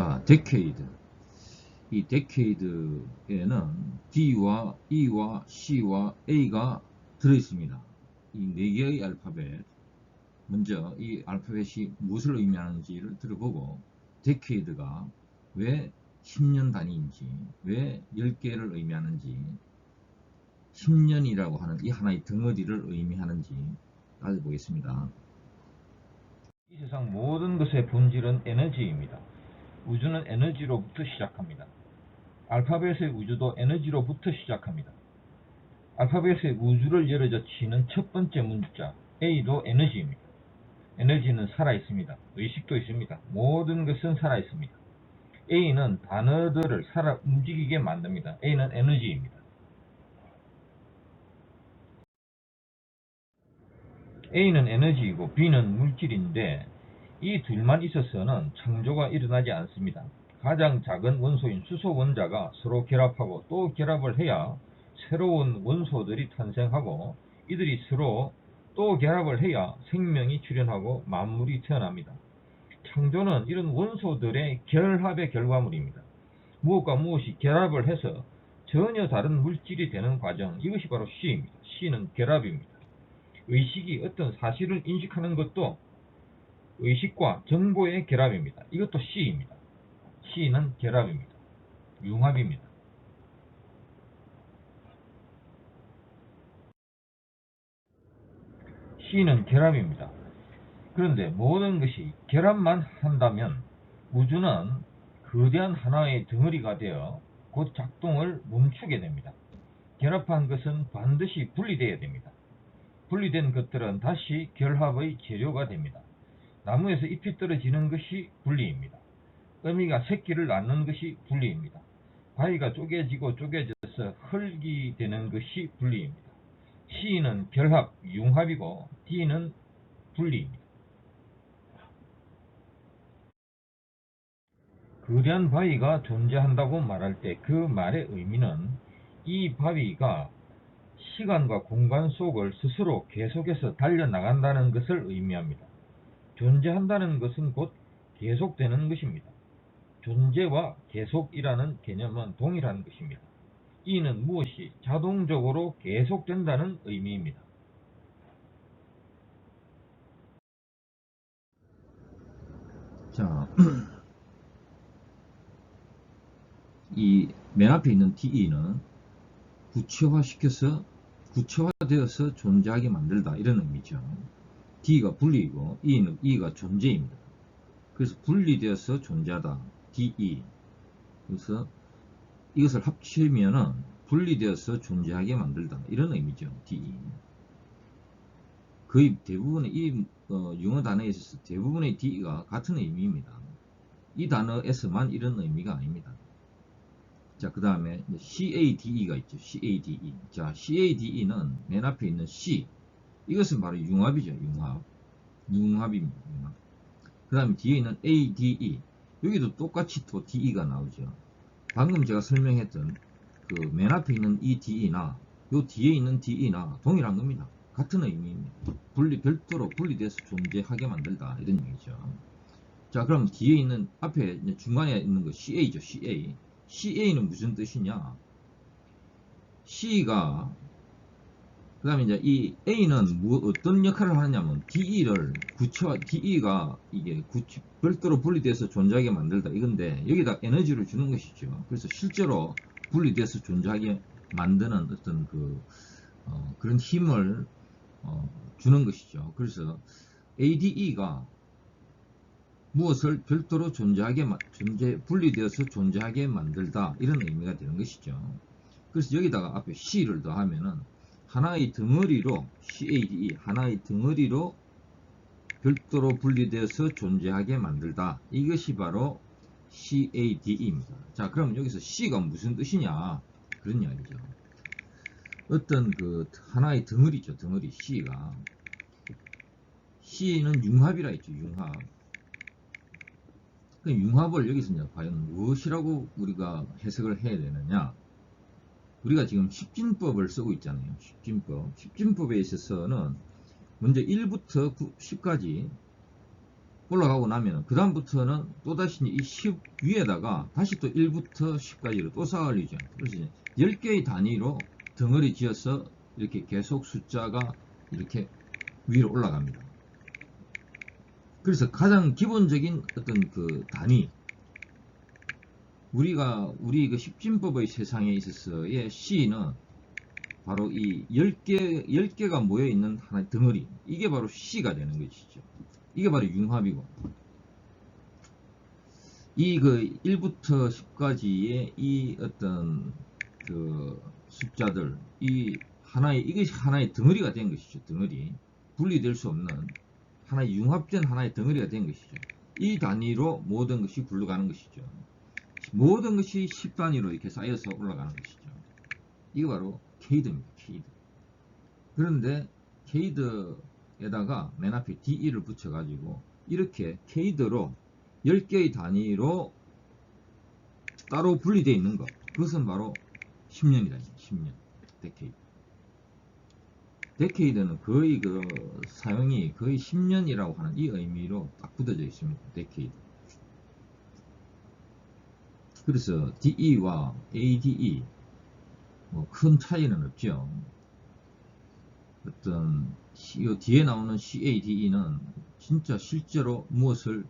자, 데케이드. 이 데케이드에는 D와 E와 C와 A가 들어있습니다. 이 네 개의 알파벳. 먼저 이 알파벳이 무엇을 의미하는지를 들어보고, 데케이드가 왜 10년 단위인지, 왜 10개를 의미하는지, 10년이라고 하는 이 하나의 덩어리를 의미하는지 따져보겠습니다. 이 세상 모든 것의 본질은 에너지입니다. 우주는 에너지로부터 시작합니다. 알파벳의 우주도 에너지로부터 시작합니다. 알파벳의 우주를 열어젖히는 첫 번째 문자 A도 에너지입니다. 에너지는 살아있습니다. 의식도 있습니다. 모든 것은 살아있습니다. A는 단어들을 살아 움직이게 만듭니다. A는 에너지입니다. A는 에너지이고 B는 물질인데, 이 둘만 있어서는 창조가 일어나지 않습니다. 가장 작은 원소인 수소 원자가 서로 결합하고 또 결합을 해야 새로운 원소들이 탄생하고, 이들이 서로 또 결합을 해야 생명이 출현하고 만물이 태어납니다. 창조는 이런 원소들의 결합의 결과물입니다. 무엇과 무엇이 결합을 해서 전혀 다른 물질이 되는 과정, 이것이 바로 C입니다. C는 결합입니다. 의식이 어떤 사실을 인식하는 것도 의식과 정보의 결합입니다. 이것도 C입니다. C는 결합입니다. 융합입니다. C는 결합입니다. 그런데 모든 것이 결합만 한다면 우주는 거대한 하나의 덩어리가 되어 곧 작동을 멈추게 됩니다. 결합한 것은 반드시 분리되어야 됩니다. 분리된 것들은 다시 결합의 재료가 됩니다. 나무에서 잎이 떨어지는 것이 분리입니다. 어미가 새끼를 낳는 것이 분리입니다. 바위가 쪼개지고 쪼개져서 흙이 되는 것이 분리입니다. C는 결합, 융합이고 D는 분리입니다. 거대한 바위가 존재한다고 말할 때 그 말의 의미는 이 바위가 시간과 공간 속을 스스로 계속해서 달려나간다는 것을 의미합니다. 존재한다는 것은 곧 계속되는 것입니다. 존재와 계속이라는 개념은 동일한 것입니다. 이는 무엇이 자동적으로 계속된다는 의미입니다. 자, 이 맨 앞에 있는 DE는 구체화되어서 존재하게 만들다, 이런 의미죠. D가 분리이고 E가 존재입니다. 그래서 분리되어서 존재하다, DE. 그래서 이것을 합치면은 분리되어서 존재하게 만들다, 이런 의미죠. DE. 거의 대부분의 이 영어 단어에 있어서 대부분의 DE가 같은 의미입니다. 이 단어에서만 이런 의미가 아닙니다. 자, 그 다음에 CADE가 있죠. CADE. 자, CADE는 맨 앞에 있는 C. 이것은 바로 융합이죠. 융합입니다. 융합. 그 다음에 뒤에 있는 ADE. 여기도 똑같이 또 DE가 나오죠. 방금 제가 설명했던 그 맨 앞에 있는 이 DE나 요 뒤에 있는 DE나 동일한 겁니다. 같은 의미입니다. 별도로 분리돼서 존재하게 만들다, 이런 얘기죠. 자, 그럼 뒤에 있는 앞에 중간에 있는 거 CA죠. CA. CA는 무슨 뜻이냐? C가 그 다음에 이제 이 A는 어떤 역할을 하느냐면 DE가 이게 별도로 분리돼서 존재하게 만들다, 이건데 여기다 에너지를 주는 것이죠. 그래서 실제로 분리돼서 존재하게 만드는 어떤 그런 힘을 주는 것이죠. 그래서 ADE가 무엇을 별도로 분리되어서 존재하게 만들다, 이런 의미가 되는 것이죠. 그래서 여기다가 앞에 C를 더하면은 하나의 덩어리로, CADE, 하나의 덩어리로 별도로 분리되어서 존재하게 만들다, 이것이 바로 CADE입니다. 자, 그럼 여기서 C가 무슨 뜻이냐, 그런 이야기죠. 어떤 하나의 덩어리죠. 덩어리 C가. C는 융합이라 했죠. 융합. 그 융합을 여기서 이제 과연 무엇이라고 우리가 해석을 해야 되느냐? 우리가 지금 십진법을 쓰고 있잖아요. 십진법에 있어서는 먼저 1부터 10까지 올라가고 나면 그 다음부터는 또다시 이 10 위에다가 다시 또 1부터 10까지로 또 쌓아 올리죠. 그래서 10개의 단위로 덩어리 지어서 이렇게 계속 숫자가 이렇게 위로 올라갑니다. 그래서 가장 기본적인 어떤 그 단위, 우리 그 십진법의 세상에 있어서의 C는 바로 이 10개가 모여있는 하나의 덩어리, 이게 바로 C가 되는 것이죠. 이게 바로 융합이고, 이 그 1부터 10까지의 이 어떤 그 숫자들, 이것이 하나의 덩어리가 된 것이죠. 덩어리. 분리될 수 없는 하나의 융합된 하나의 덩어리가 된 것이죠. 이 단위로 모든 것이 굴러가는 것이죠. 모든 것이 10단위로 이렇게 쌓여서 올라가는 것이죠. 이게 바로 케이드입니다. 케이드. 그런데 케이드에다가 맨 앞에 DE를 붙여가지고 이렇게 케이드로 10개의 단위로 따로 분리되어 있는 것, 그것은 바로 10년이다. 10년. 데케이드. 데케이드는 거의 그 사용이 거의 10년이라고 하는 이 의미로 딱 붙어져 있습니다. 데케이드. 그래서 DE와 ADE 뭐 큰 차이는 없죠. 어떤 이 뒤에 나오는 CADE는 진짜 실제로 무엇을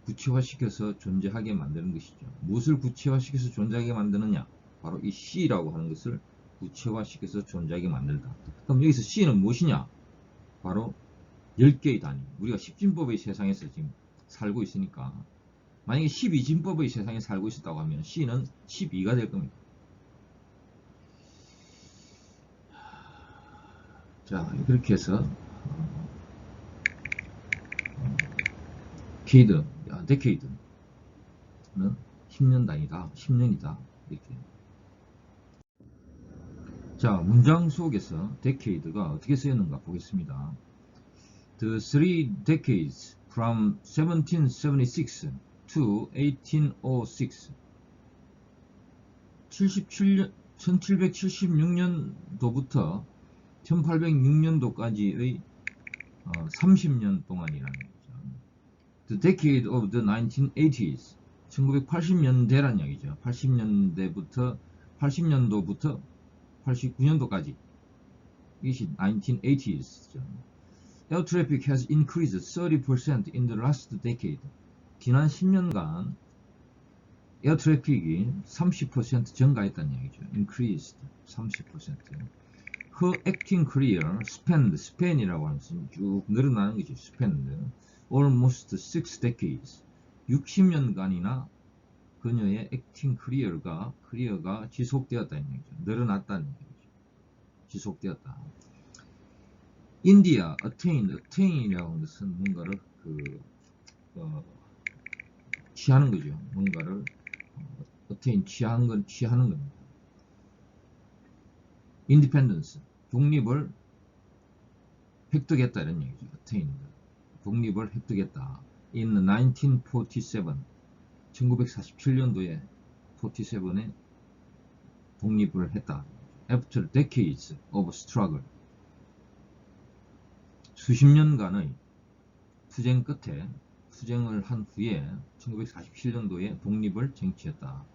구체화시켜서 존재하게 만드는 것이죠. 무엇을 구체화시켜서 존재하게 만드느냐? 바로 이 C라고 하는 것을 구체화시켜서 존재하게 만들다. 그럼 여기서 C는 무엇이냐? 바로 10개의 단위. 우리가 10진법의 세상에서 지금 살고 있으니까 만약에 12진법의 세상에 살고 있었다고 하면 C는 12가 될 겁니다. 자, 그렇게 해서 케이드, 데케이드는 10년 단위다, 10년이다 이렇게. 자, 문장 속에서 데케이드가 어떻게 쓰였는가 보겠습니다. The three decades from 1776 to 1806 1776년도부터 1806년도까지의 30년 동안이라는 거죠. The decade of the 1980s 1980년대란 얘기죠. 80년도부터 89년도까지 이것이 1980s죠. Air traffic has increased 30% in the last decade. 지난 10년간 에어 트래픽이 30% 증가했다는 얘기죠. increased 30%. Her acting career span이라고 하는 것은 쭉 늘어나는 거죠. spanned almost 6 decades. 60년간이나 그녀의 액팅 커리어가 지속되었다는 얘기죠. 늘어났다는 얘기죠. 지속되었다. India attain이라고 하는 것은 뭔가를 취하는 거죠. 뭔가를 attain 취하는 겁니다. Independence 독립을 획득했다 이런 얘기죠. attain 독립을 획득했다. In 1947 1947년도에 47에 독립을 했다. After decades of struggle 수십 년간의 투쟁 끝에 투쟁을 한 후에 1947년도에 독립을 쟁취했다.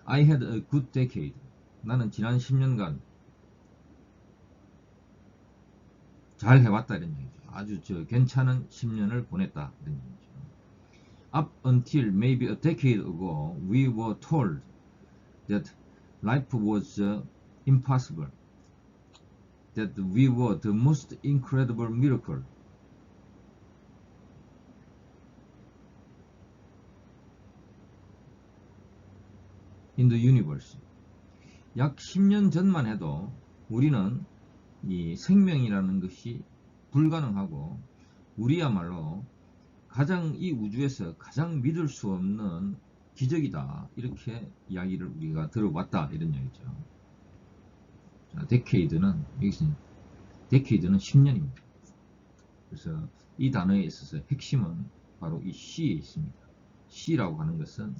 I had a good decade. 나는 지난 10년간 잘 해왔다 이런 얘기죠. 아주 괜찮은 10년을 보냈다 이런 얘기죠. Up until maybe a decade ago, we were told that life was impossible, that we were the most incredible miracle. in the universe. 약 10년 전만 해도 우리는 이 생명이라는 것이 불가능하고 우리야말로 이 우주에서 가장 믿을 수 없는 기적이다. 이렇게 이야기를 우리가 들어봤다. 이런 얘기죠. 자, 데케이드는 10년입니다. 그래서 이 단어에 있어서 핵심은 바로 이 C에 있습니다. C라고 하는 것은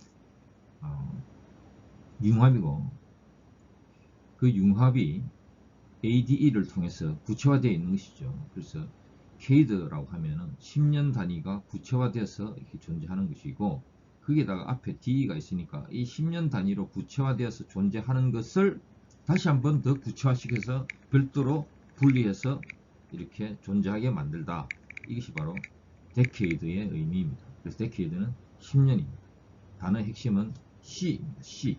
융합이고 그 융합이 ADE를 통해서 구체화되어 있는 것이죠. 그래서 데케이드라고 하면은 10년 단위가 구체화되어서 이렇게 존재하는 것이고, 거기에다가 앞에 D가 있으니까 이 10년 단위로 구체화되어서 존재하는 것을 다시 한번 더 구체화시켜서 별도로 분리해서 이렇게 존재하게 만들다. 이것이 바로 데케이드의 의미입니다. 그래서 데케이드는 10년입니다. 단어의 핵심은 C입니다. C.